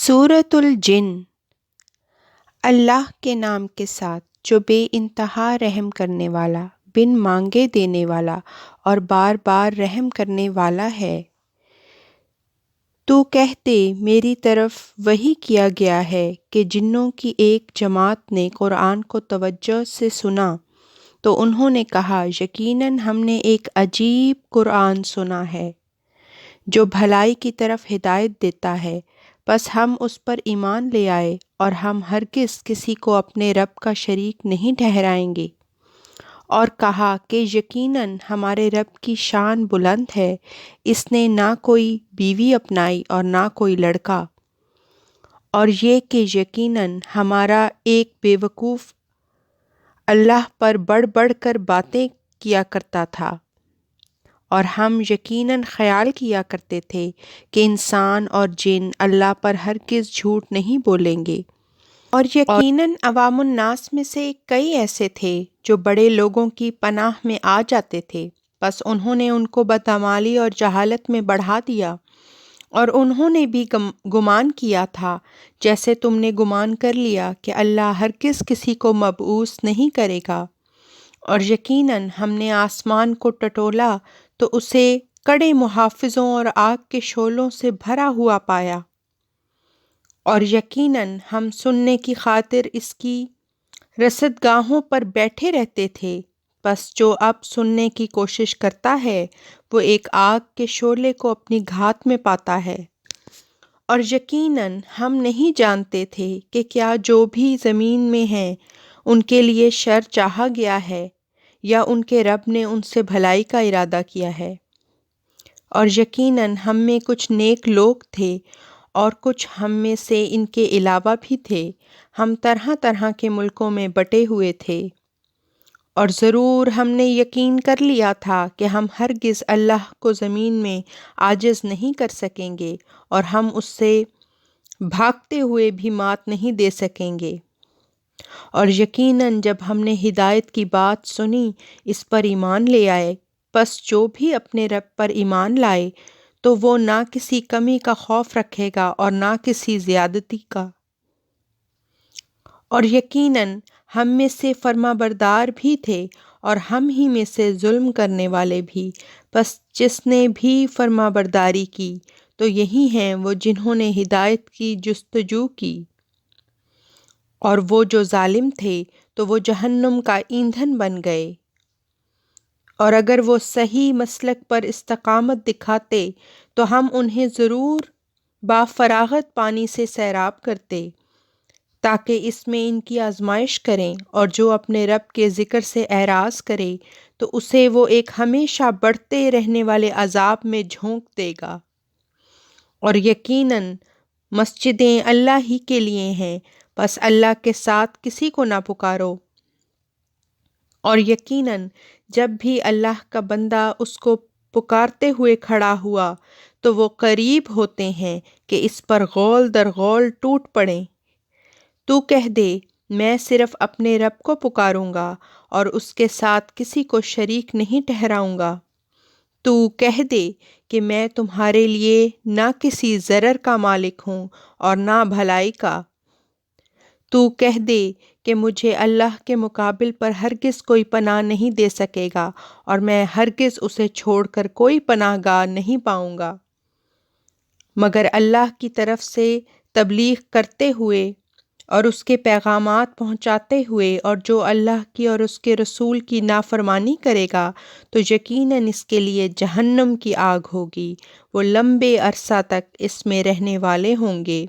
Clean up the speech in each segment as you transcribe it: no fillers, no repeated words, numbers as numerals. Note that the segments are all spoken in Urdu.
سورۃ الجن۔ اللہ کے نام کے ساتھ جو بے انتہا رحم کرنے والا، بن مانگے دینے والا اور بار بار رحم کرنے والا ہے۔ تو کہہ دے میری طرف وحی کیا گیا ہے کہ جنوں کی ایک جماعت نے قرآن کو توجہ سے سنا تو انہوں نے کہا یقیناً ہم نے ایک عجیب قرآن سنا ہے جو بھلائی کی طرف ہدایت دیتا ہے، پس ہم اس پر ایمان لے آئے اور ہم ہرگز کسی کو اپنے رب کا شریک نہیں ٹھہرائیں گے، اور کہا کہ یقیناً ہمارے رب کی شان بلند ہے، اس نے نہ کوئی بیوی اپنائی اور نہ کوئی لڑکا، اور یہ کہ یقیناً ہمارا ایک بے وقوف اللہ پر بڑھ بڑھ کر باتیں کیا کرتا تھا، اور ہم یقیناً خیال کیا کرتے تھے کہ انسان اور جن اللہ پر ہرگز جھوٹ نہیں بولیں گے، اور یقیناً عوام الناس میں سے کئی ایسے تھے جو بڑے لوگوں کی پناہ میں آ جاتے تھے، پس انہوں نے ان کو بدعمالی اور جہالت میں بڑھا دیا، اور انہوں نے بھی گمان کیا تھا جیسے تم نے گمان کر لیا کہ اللہ ہرگز کسی کو مبعوث نہیں کرے گا، اور یقیناً ہم نے آسمان کو ٹٹولا تو اسے کڑے محافظوں اور آگ کے شعلوں سے بھرا ہوا پایا، اور یقیناً ہم سننے کی خاطر اس کی رصدگاہوں پر بیٹھے رہتے تھے، پس جو اب سننے کی کوشش کرتا ہے وہ ایک آگ کے شعلے کو اپنی گھات میں پاتا ہے، اور یقیناً ہم نہیں جانتے تھے کہ کیا جو بھی زمین میں ہیں ان کے لیے شر چاہا گیا ہے یا ان کے رب نے ان سے بھلائی کا ارادہ کیا ہے، اور یقیناً ہم میں کچھ نیک لوگ تھے اور کچھ ہم میں سے ان کے علاوہ بھی تھے، ہم طرح طرح کے ملکوں میں بٹے ہوئے تھے، اور ضرور ہم نے یقین کر لیا تھا کہ ہم ہرگز اللہ کو زمین میں عاجز نہیں کر سکیں گے اور ہم اس سے بھاگتے ہوئے بھی مات نہیں دے سکیں گے، اور یقیناً جب ہم نے ہدایت کی بات سنی اس پر ایمان لے آئے، پس جو بھی اپنے رب پر ایمان لائے تو وہ نہ کسی کمی کا خوف رکھے گا اور نہ کسی زیادتی کا، اور یقیناً ہم میں سے فرما بردار بھی تھے اور ہم ہی میں سے ظلم کرنے والے بھی، پس جس نے بھی فرما برداری کی تو یہی ہیں وہ جنہوں نے ہدایت کی جستجو کی، اور وہ جو ظالم تھے تو وہ جہنم کا ایندھن بن گئے، اور اگر وہ صحیح مسلک پر استقامت دکھاتے تو ہم انہیں ضرور بافراغت پانی سے سیراب کرتے تاکہ اس میں ان کی آزمائش کریں، اور جو اپنے رب کے ذکر سے اعراض کرے تو اسے وہ ایک ہمیشہ بڑھتے رہنے والے عذاب میں جھونک دے گا، اور یقیناً مسجدیں اللہ ہی کے لیے ہیں، پس اللہ کے ساتھ کسی کو نہ پکارو، اور یقیناً جب بھی اللہ کا بندہ اس کو پکارتے ہوئے کھڑا ہوا تو وہ قریب ہوتے ہیں کہ اس پر غول در غول ٹوٹ پڑیں۔ تو کہہ دے میں صرف اپنے رب کو پکاروں گا اور اس کے ساتھ کسی کو شریک نہیں ٹھہراؤں گا، تو کہہ دے کہ میں تمہارے لیے نہ کسی ضرر کا مالک ہوں اور نہ بھلائی کا، تو کہہ دے کہ مجھے اللہ کے مقابل پر ہرگز کوئی پناہ نہیں دے سکے گا اور میں ہرگز اسے چھوڑ کر کوئی پناہ گاہ نہیں پاؤں گا مگر اللہ کی طرف سے تبلیغ کرتے ہوئے اور اس کے پیغامات پہنچاتے ہوئے، اور جو اللہ کی اور اس کے رسول کی نافرمانی کرے گا تو یقیناً اس کے لیے جہنم کی آگ ہوگی، وہ لمبے عرصہ تک اس میں رہنے والے ہوں گے،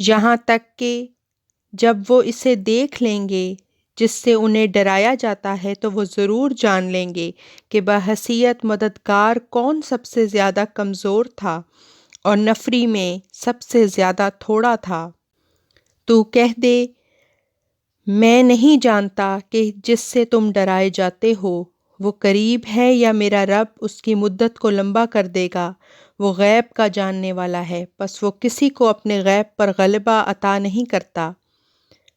یہاں تک کہ جب وہ اسے دیکھ لیں گے جس سے انہیں ڈرایا جاتا ہے تو وہ ضرور جان لیں گے کہ بحیثیت مددگار کون سب سے زیادہ کمزور تھا اور نفری میں سب سے زیادہ تھوڑا تھا۔ تو کہہ دے میں نہیں جانتا کہ جس سے تم ڈرائے جاتے ہو وہ قریب ہے یا میرا رب اس کی مدت کو لمبا کر دے گا، وہ غیب کا جاننے والا ہے، پس وہ کسی کو اپنے غیب پر غلبہ عطا نہیں کرتا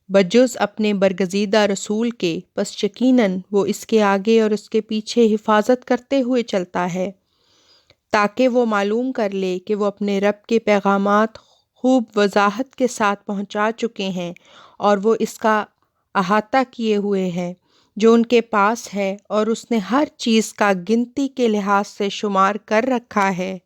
بجز اپنے برگزیدہ رسول کے، پس یقیناً وہ اس کے آگے اور اس کے پیچھے حفاظت کرتے ہوئے چلتا ہے تاکہ وہ معلوم کر لے کہ وہ اپنے رب کے پیغامات خوب وضاحت کے ساتھ پہنچا چکے ہیں، اور وہ اس کا احاطہ کیے ہوئے ہے جو ان کے پاس ہے، اور اس نے ہر چیز کا گنتی کے لحاظ سے شمار کر رکھا ہے۔